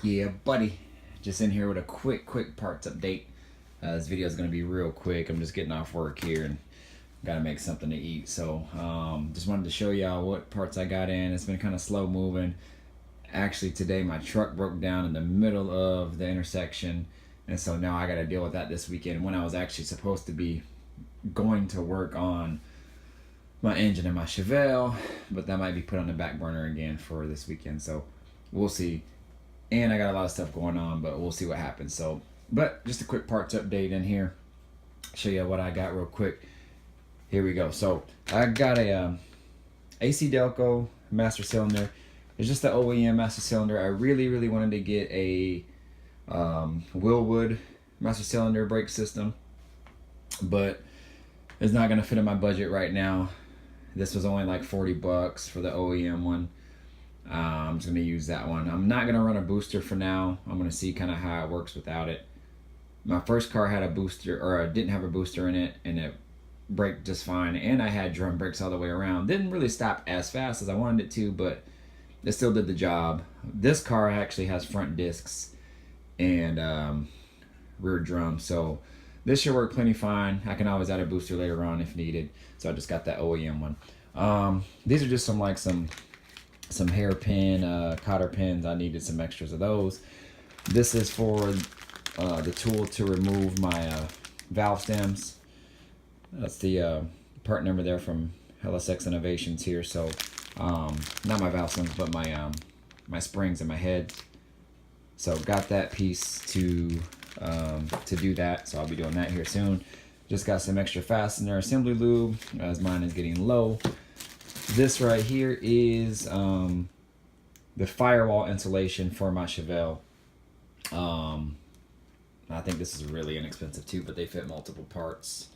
Yeah, buddy. Just in here with a quick parts update. This video is going to be real quick. I'm just getting off work here and got to make something to eat. So just wanted to show y'all what parts I got in. It's been kind of slow moving. Actually, today my truck broke down in the middle of the intersection. And so now I got to deal with that this weekend when I was actually supposed to be going to work on my engine and my Chevelle. But that might be put on the back burner again for this weekend. So we'll see. And I got a lot of stuff going on, but we'll see what happens. So, but just a quick parts update in here. Show you what I got real quick. Here we go. So I got a AC Delco master cylinder. It's just the OEM master cylinder. I really wanted to get a Willwood master cylinder brake system, but it's not gonna fit in my budget right now. This was only like $40 for the OEM one. I'm just going to use that one. I'm not going to run a booster for now. I'm going to see kind of how it works without it. My first car had a booster, or didn't have a booster in it, and it braked just fine. And I had drum brakes all the way around. Didn't really stop as fast as I wanted it to, but it still did the job. This car actually has front discs and rear drum, so this should work plenty fine. I can always add a booster later on if needed. So I just got that OEM one. These are just some hairpin cotter pins. I needed some extras of those. This is for the tool to remove my valve stems. That's the part number there from LSX Innovations here. So not my valve stems, but my springs and my head. So got that piece to do that. So I'll be doing that here soon. Just got some extra fastener assembly lube as mine is getting low. This right here is the firewall insulation for my Chevelle. I think this is really inexpensive too, but they fit multiple parts.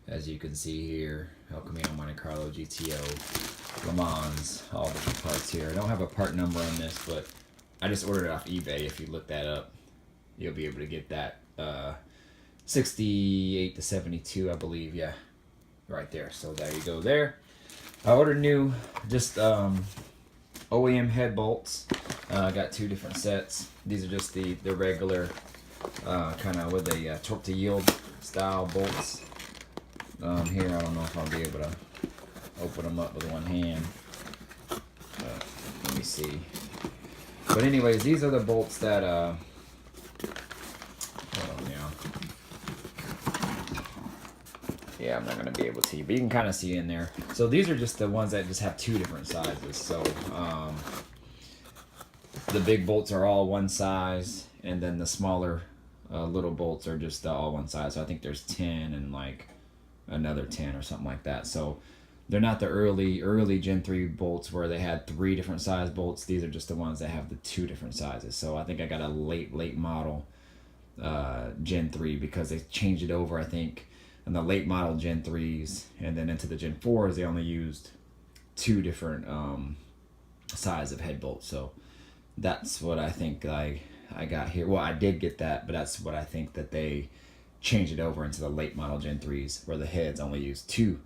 As you can see here, El Camino, Monte Carlo, GTO, Le Mans, all different parts here. I don't have a part number on this, but I just ordered it off eBay. If you look that up, you'll be able to get that 68 to 72, I believe. Yeah, right there. So there you go there. I ordered new, just OEM head bolts. I got two different sets. These are just the regular kind of with a torque to yield style bolts. Here, I don't know if I'll be able to open them up with one hand. Let me see. But anyways, these are the bolts that yeah, I'm not going to be able to, but you can kind of see in there. So these are just the ones that just have two different sizes. So the big bolts are all one size, and then the smaller little bolts are just all one size. So I think there's 10 and like another 10 or something like that. So they're not the early Gen 3 bolts where they had 3 different size bolts. These are just the ones that have the 2 different sizes. So I think I got a late model Gen 3 because they changed it over, I think, in the late model Gen 3s, and then into the Gen 4s they only used 2 different size of head bolts. So that's what I think I got here. Well, I did get that, but that's what I think that they changed it over into the late model Gen 3s where the heads only use 2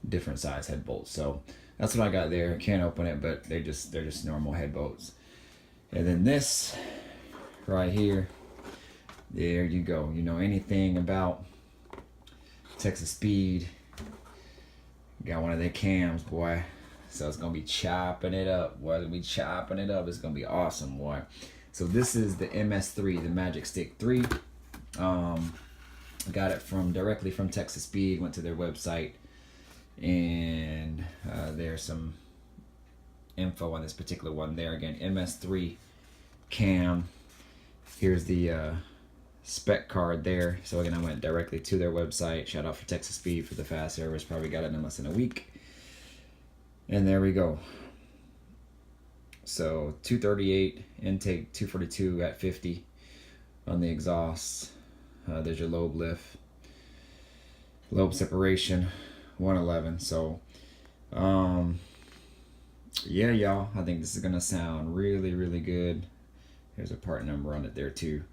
different size head bolts. So that's what I got there. I can't open it, but they're just normal head bolts. And then this right here, there you go. You know anything about Texas Speed, got one of their cams, boy. So it's gonna be chopping it up, boy. It's gonna be chopping it up. It's gonna be awesome, boy. So this is the MS3, the Magic Stick 3. Got it directly from Texas Speed. Went to their website, and there's some info on this particular one. There again, MS3 cam. Here's the spec card there. So again, I went directly to their website. Shout out for Texas Speed for the fast service. Probably got it in less than a week. And there we go. So 238 intake, 242 at 50 on the exhaust. There's your lobe lift, lobe separation, 111. So yeah, y'all, I think this is gonna sound really good. There's a part number on it there too.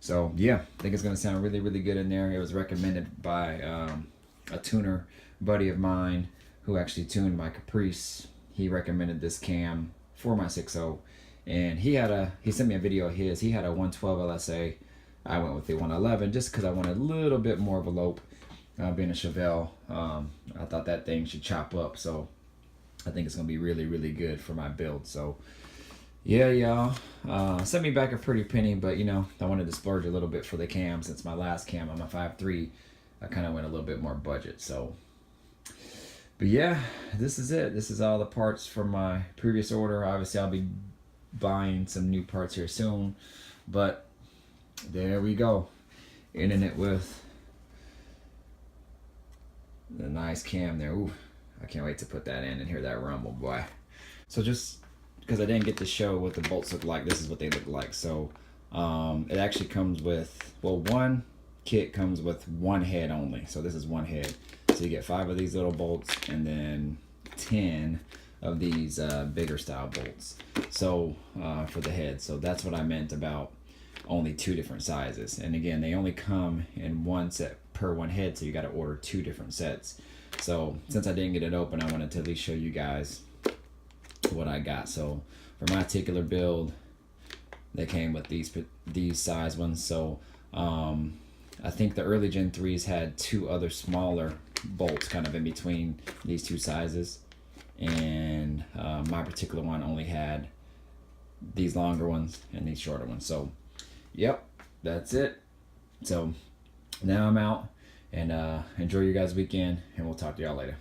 So yeah, I think it's gonna sound really good in there. It was recommended by a tuner buddy of mine who actually tuned my Caprice. He recommended this cam for my 6.0, and he sent me a video of his. He had a 112 LSA. I went with the 111 just because I wanted a little bit more of a lope. Being a Chevelle, I thought that thing should chop up, so I think it's gonna be really, really good for my build. So yeah, y'all, sent me back a pretty penny, but you know, I wanted to splurge a little bit for the cam. Since my last cam on my 5.3, I kind of went a little bit more budget. So, but yeah, this is it. This is all the parts from my previous order. Obviously, I'll be buying some new parts here soon, but there we go, ending it with the nice cam there. Ooh, I can't wait to put that in and hear that rumble, boy. So just because I didn't get to show what the bolts look like, this is what they look like. So it actually comes with, well, one kit comes with one head only. So this is one head. So you get 5 of these little bolts and then 10 of these bigger style bolts. So for the head. So that's what I meant about only 2 different sizes. And again, they only come in one set per one head, so you got to order 2 different sets. So since I didn't get it open, I wanted to at least show you guys what I got. So for my particular build, they came with these size ones. So I think the early Gen 3s had 2 other smaller bolts kind of in between these 2 sizes, and my particular one only had these longer ones and these shorter ones. So yep, that's it. So now I'm out, and enjoy your guys' weekend, and we'll talk to y'all later.